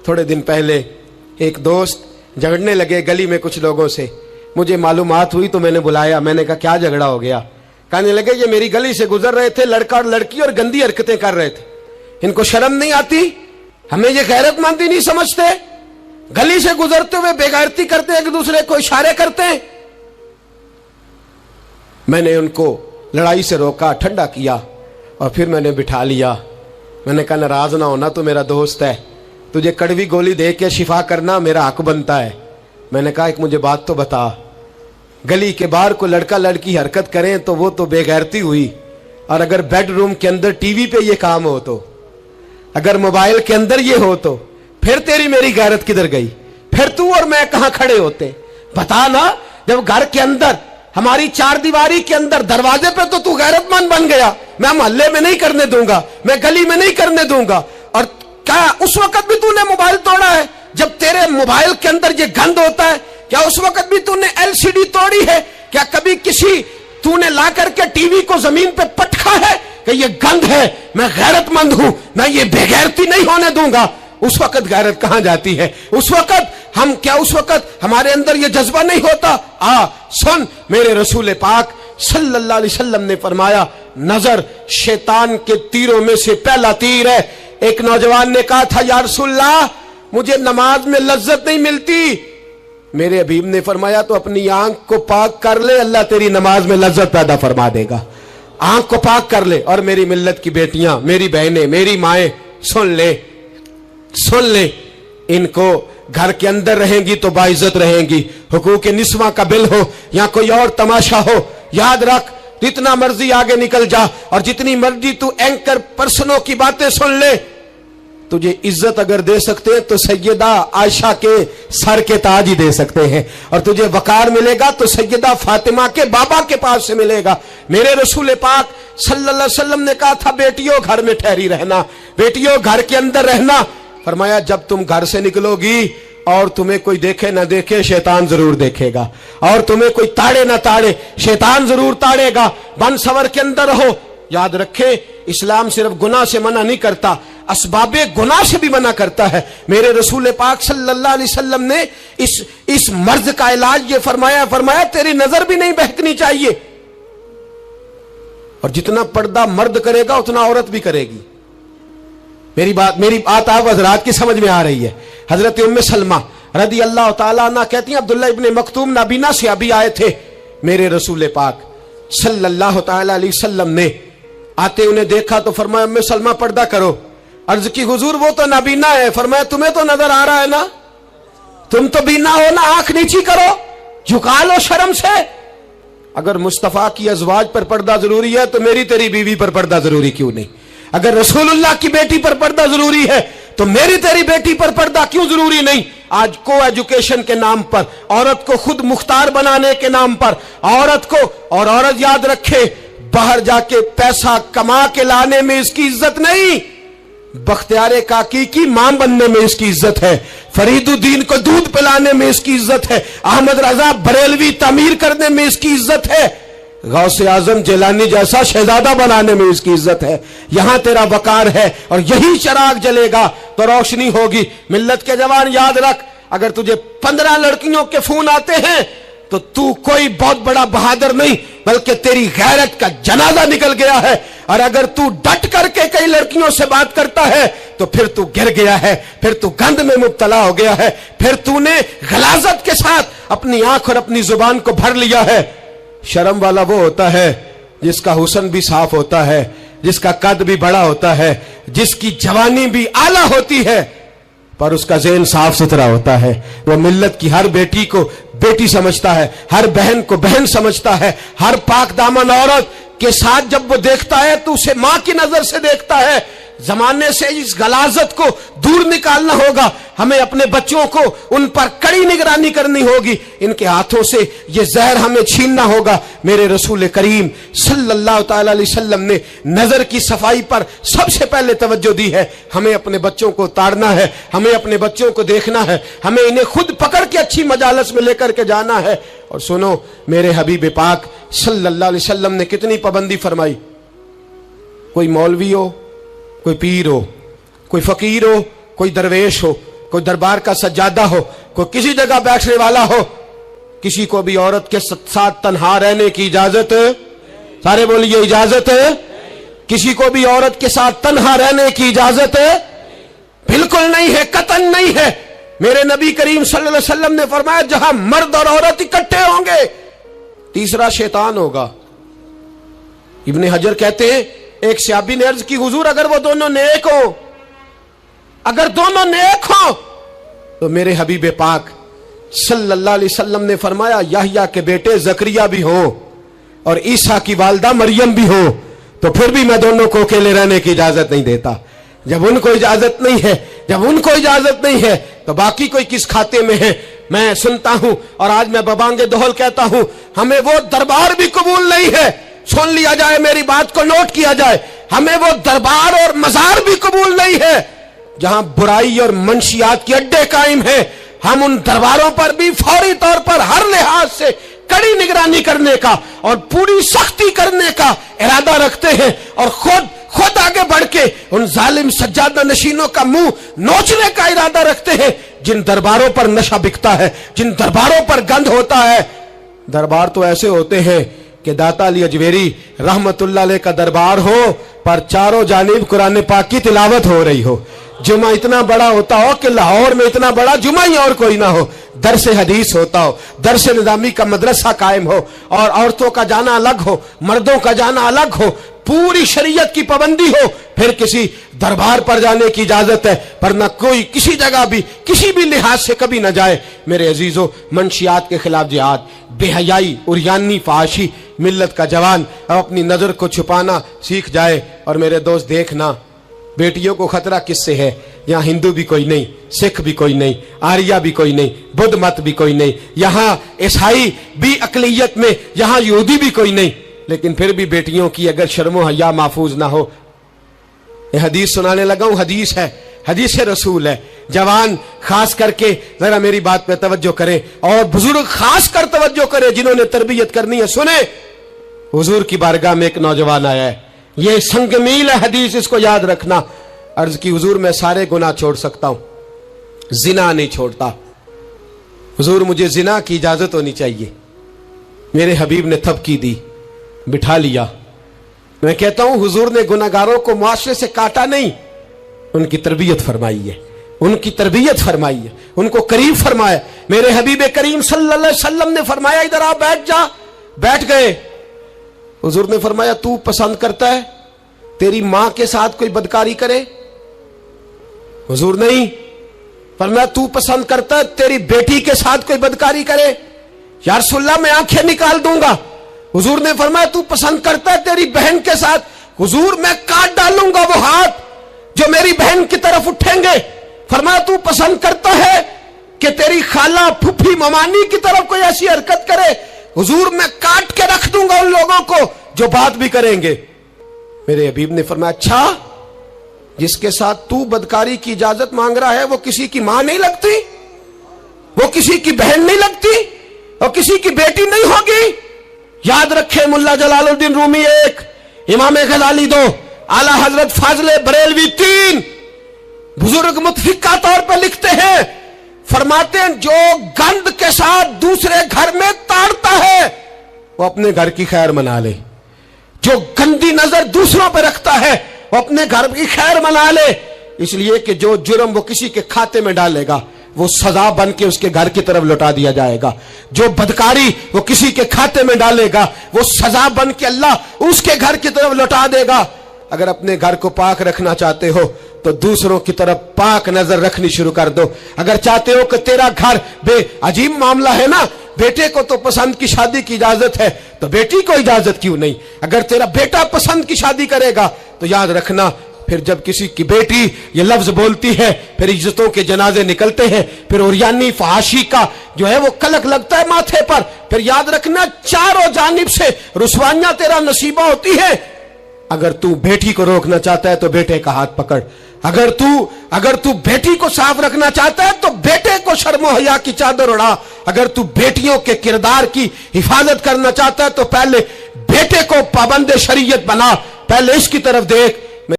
थोड़े दिन पहले एक दोस्त झगड़ने लगे गली में कुछ लोगों से। मुझे मालूमात हुई तो मैंने बुलाया। मैंने कहा क्या झगड़ा हो गया? कहने लगे ये मेरी गली से गुजर रहे थे, लड़का और लड़की, और गंदी हरकतें कर रहे थे। इनको शर्म नहीं आती? हमें ये गैरतमंदी नहीं समझते? गली से गुजरते हुए बेगैरती करते हैं, एक दूसरे को इशारे करते हैं। मैंने उनको लड़ाई से रोका, ठंडा किया और फिर मैंने बिठा लिया। मैंने कहा नाराज ना होना, तो मेरा दोस्त है, तुझे कड़वी गोली दे के शिफा करना मेरा हक बनता है। मैंने कहा एक मुझे बात तो बता, गली के बाहर को लड़का लड़की हरकत करें तो वो तो बेगैरती हुई, और अगर बेडरूम के अंदर टीवी पे ये काम हो, तो अगर मोबाइल के अंदर ये हो, तो फिर तेरी मेरी गैरत किधर गई? फिर तू और मैं कहां खड़े होते? बता ना। जब घर के अंदर हमारी चार दीवारी के अंदर दरवाजे पे तो तू गैरतमंद बन गया, मैं मोहल्ले में नहीं करने दूंगा, मैं गली में नहीं करने दूंगा। और क्या उस वक्त भी तूने मोबाइल तोड़ा है जब तेरे मोबाइल के अंदर ये गंद होता है? क्या उस वक्त भी तूने एलसीडी तोड़ी है? क्या कभी किसी तूने ला करके टीवी को जमीन पे पटका है कि ये गंद है, मैं गैरतमंद हूं, मैं ये बेगैरती नहीं होने दूंगा? उस वक्त गैरत कहां जाती है? उस वक्त हम क्या उस वक्त हमारे अंदर ये जज्बा नहीं होता? सुन, मेरे रसूल पाक सल्लल्लाहु अलैहि वसल्लम ने फरमाया नजर शैतान के तीरों में से पहला तीर है। एक नौजवान ने कहा था या रसूलल्लाह मुझे नमाज में लज्जत नहीं मिलती। मेरे हबीब ने फरमाया तो अपनी आंख को पाक कर ले, अल्लाह तेरी नमाज में लज्जत पैदा फरमा देगा। आंख को पाक कर ले। और मेरी मिल्लत की बेटियां, मेरी बहनें, मेरी माएं, सुन ले, इनको घर के अंदर रहेंगी तो बाइज्जत रहेंगी। हुकूक निस्वा का बिल हो या कोई और तमाशा हो, याद रख जितना मर्जी आगे निकल जा और जितनी मर्जी तू एंकर पर्सनों की बातें सुन ले, तुझे इज्जत अगर दे सकते हैं तो सैयदा आयशा के सर के ताज ही दे सकते हैं, और तुझे वकार मिलेगा तो सैयदा फातिमा के बाबा के पास से मिलेगा। मेरे रसूल पाक सल्लल्लाहु अलैहि वसल्लम ने कहा था बेटियों घर में ठहरी रहना, बेटियों घर के अंदर रहना। फरमाया जब तुम घर से निकलोगी और तुम्हें कोई देखे ना देखे शैतान जरूर देखेगा, और तुम्हें कोई ताड़े ना ताड़े शैतान जरूर ताड़ेगा। बन सवर के अंदर रहो। याद रखे इस्लाम सिर्फ गुनाह से मना नहीं करता, असबाबे गुनाह से भी मना करता है। मेरे रसूल पाक सल्लल्लाहु अलैहि वसल्लम ने इस मर्ज का इलाज ये फरमाया तेरी नजर भी नहीं बहकनी चाहिए। और जितना पर्दा मर्द करेगा उतना औरत भी करेगी। मेरी बात आप हजरात की समझ में आ रही है। हजरत उम्मे सलमा रदी अल्लाह ताला अन्हा कहती हैं अब्दुल्ला इब्ने मखतूम नाबीना से अभी आए थे। मेरे रसूल पाक सल्लल्लाहु ताला अलैहि वसल्लम ने आते उन्हें देखा तो फरमाया उम्मे सलमा पर्दा करो। अर्ज की हुजूर वो तो नाबीना है। फरमाया तुम्हें तो नजर आ रहा है ना, तुम तो बीना हो ना, आंख नीची करो, झुका लो शर्म से। अगर मुस्तफा की अजवाज पर पर्दा जरूरी है तो मेरी तेरी बीवी पर पर्दा जरूरी क्यों नहीं? अगर रसूलुल्लाह की बेटी पर पर्दा जरूरी है तो मेरी तेरी बेटी पर पर्दा क्यों जरूरी नहीं? आज को एजुकेशन के नाम पर, औरत को खुद मुख्तार बनाने के नाम पर औरत को, और औरत याद रखे बाहर जाके पैसा कमा के लाने में इसकी इज्जत नहीं, बख्तियारे काकी की मां बनने में इसकी इज्जत है, फरीदुद्दीन को दूध पिलाने में इसकी इज्जत है, अहमद रजा बरेलवी तामीर करने में इसकी इज्जत है, गौसे आजम जिलानी जैसा शहजादा बनाने में इसकी इज्जत है। यहां तेरा वकार है और यही चिराग जलेगा तो रोशनी होगी। मिल्लत के जवान याद रख, अगर तुझे 15 लड़कियों के फोन आते हैं तो तू कोई बहुत बड़ा बहादुर नहीं, बल्कि तेरी गैरत का जनाजा निकल गया है। और अगर तू डट करके कई लड़कियों से बात करता है तो फिर तू गिर गया है, फिर तू गंद में मुब्तला हो गया है, फिर तूने गलाजत के साथ अपनी आंख और अपनी जुबान को भर लिया है। शर्म वाला वो होता है जिसका हुस्न भी साफ होता है, जिसका कद भी बड़ा होता है, जिसकी जवानी भी आला होती है, पर उसका ज़हन साफ सुथरा होता है। वो मिल्लत की हर बेटी को बेटी समझता है, हर बहन को बहन समझता है, हर पाक दामन औरत के साथ जब वो देखता है तो उसे मां की नजर से देखता है। जमाने से इस गलाजत को दूर निकालना होगा। हमें अपने बच्चों को उन पर कड़ी निगरानी करनी होगी। इनके हाथों से ये जहर हमें छीनना होगा। मेरे रसूल करीम सल्लल्लाहु ताला अलैहि वसल्लम ने नजर की सफाई पर सबसे पहले तवज्जो दी है। हमें अपने बच्चों को ताड़ना है, हमें अपने बच्चों को देखना है, हमें इन्हें खुद पकड़ के अच्छी मजालस में लेकर के जाना है। और सुनो, मेरे हबीब पाक सल्लल्लाहु अलैहि वसल्लम ने कितनी पाबंदी फरमाई। कोई मौलवी हो, कोई पीर हो, कोई फकीर हो, कोई दरवेश हो, कोई दरबार का सज्जादा हो, कोई किसी जगह बैठने वाला हो, किसी को भी औरत के साथ तन्हा रहने की इजाजत, सारे बोलिए इजाजत है। किसी को भी औरत के साथ तन्हा रहने की इजाजत है बिल्कुल नहीं है, कतन नहीं है। मेरे नबी करीम सल्लल्लाहु अलैहि वसल्लम ने फरमाया जहां मर्द और औरत इकट्ठे होंगे तीसरा शैतान होगा। इब्ने हजर कहते हैं एक सहाबी ने अर्ज की हुजूर अगर वो दोनों नेक हो, अगर दोनों नेक हो तो मेरे हबीब पाक सल्लल्लाहु अलैहि वसल्लम ने फरमाया याहया के बेटे जकरिया भी हो और ईसा की वालदा मरियम भी हो तो फिर भी मैं दोनों को अकेले रहने की इजाजत नहीं देता। जब उनको इजाजत नहीं है, जब उनको इजाजत नहीं है तो बाकी कोई किस खाते में है। मैं सुनता हूं और आज मैं बबांगे दोहल कहता हूं हमें वो दरबार भी कबूल नहीं है, सुन लिया जाए, मेरी बात को नोट किया जाए, हमें वो दरबार और मजार भी कबूल नहीं है जहां बुराई और मंशियात के अड्डे कायम है। हम उन दरबारों पर भी फौरी तौर पर हर लिहाज से कड़ी निगरानी करने का और पूरी सख्ती करने का इरादा रखते हैं और खुद आगे बढ़ के उन जालिम सज्जादा नशीनों का मुंह नोचने का इरादा रखते हैं जिन दरबारों पर नशा बिकता है, जिन दरबारों पर गंध होता है। दरबार तो ऐसे होते हैं कि दाता अली अजमेरी रहमतुल्लाह अलैह का दरबार हो पर चारों जानिब कुरान पाक की तिलावत हो रही हो। जुमा इतना बड़ा होता हो कि लाहौर में इतना बड़ा जुमा ही और कोई ना हो, दरसे हदीस होता हो, दरसे निजामी का मदरसा कायम हो और औरतों का जाना अलग हो, मर्दों का जाना अलग हो, पूरी शरीयत की पाबंदी हो, फिर किसी दरबार पर जाने की इजाजत है, पर न कोई किसी जगह भी किसी भी लिहाज से कभी न जाए। मेरे अजीजों, मंशियात के खिलाफ जिहाद, बेहयाई, उरियानी, फाशी, मिल्लत का जवान अब अपनी नजर को छुपाना सीख जाए। और मेरे दोस्त देखना, बेटियों को खतरा किससे है? यहाँ हिंदू भी कोई नहीं, सिख भी कोई नहीं, आर्या भी कोई नहीं, बुद्ध मत भी कोई नहीं, यहाँ ईसाई भी अकलियत में, यहाँ यहूदी भी कोई नहीं, लेकिन फिर भी बेटियों की अगर शर्मो हया महफूज ना हो। ये हदीस सुनाने लगा हूं, हदीस है, हदीस रसूल है। जवान खास करके जरा मेरी बात पे तवज्जो करें और बुजुर्ग खास कर तवज्जो करें जिन्होंने तरबियत करनी है। सुने, हुजूर की बारगाह में एक नौजवान आया है, ये संगमील है हदीस, इसको याद रखना। अर्ज की हुजूर मैं सारे गुनाह छोड़ सकता हूं, जिना नहीं छोड़ता। हुजूर मुझे जिना की इजाजत होनी चाहिए। मेरे हबीब ने थपकी दी, बिठा लिया। मैं कहता हूं हुजूर ने गुनाहगारों को मुआशरे से काटा नहीं, उनकी तरबियत फरमाई है, उनकी तरबियत फरमाई है, उनको करीब फरमाया। मेरे हबीब करीम सल्लल्लाहु अलैहि वसल्लम ने फरमाया इधर आ, बैठ जा। बैठ गए। हुजूर ने फरमाया तू पसंद करता है तेरी मां के साथ कोई बदकारी करे? हुजूर नहीं। फरमाया तू पसंद करता है तेरी बेटी के साथ कोई बदकारी करे? या रसूलल्लाह मैं आंखें निकाल दूंगा। हुजूर ने फरमाया तू पसंद करता है तेरी बहन के साथ? हुजूर मैं काट डालूंगा वो हाथ जो मेरी बहन की तरफ उठेंगे। फरमाया तू पसंद करता है कि तेरी खाला, फुफी, ममानी की तरफ कोई ऐसी हरकत करे? हुजूर मैं काट के रख दूंगा उन लोगों को जो बात भी करेंगे। मेरे हबीब ने फरमाया अच्छा, जिसके साथ तू बदकारी की इजाजत मांग रहा है वो किसी की मां नहीं लगती, वो किसी की बहन नहीं लगती और किसी की बेटी नहीं होगी? याद रखे, मुल्ला जलालुद्दीन रूमी 1, इमाम गजाली 2, आला हजरत फाजले बरेलवी 3, बुजुर्ग मुतफिका तौर पर लिखते हैं, फरमाते हैं जो गंद के साथ दूसरे घर में ताड़ता है वो अपने घर की खैर मना ले, जो गंदी नजर दूसरों पर रखता है वो अपने घर की खैर मना ले। इसलिए कि जो जुर्म वो किसी के खाते में डालेगा वो सजा बन के उसके घर की तरफ लौटा दिया जाएगा, जो बदकारी वो किसी के खाते में डालेगा वो सजा बन के अल्लाह उसके घर की तरफ लौटा देगा। अगर अपने घर को पाक रखना चाहते हो तो दूसरों की तरफ पाक नजर रखनी शुरू कर दो। अगर चाहते हो कि तेरा घर अजीब मामला है ना, बेटे को तो पसंद की शादी की इजाजत है तो बेटी को इजाजत क्यों नहीं? अगर तेरा बेटा पसंद की शादी करेगा तो याद रखना फिर जब किसी की बेटी ये लफ्ज बोलती है फिर इज्जतों के जनाजे निकलते हैं, फिर उरियानी फहाशी का जो है वो कलक लगता है माथे पर। फिर याद रखना चारों जानिब से रुसवाइयां तेरा नसीबा होती है। अगर तू बेटी को रोकना चाहता है तो बेटे का हाथ पकड़, अगर तू बेटी को साफ रखना चाहता है तो बेटे को शर्मो हया की चादर उड़ा, अगर तू बेटियों के किरदार की हिफाजत करना चाहता है तो पहले बेटे को पाबंद शरीयत बना, पहले इसकी तरफ देख।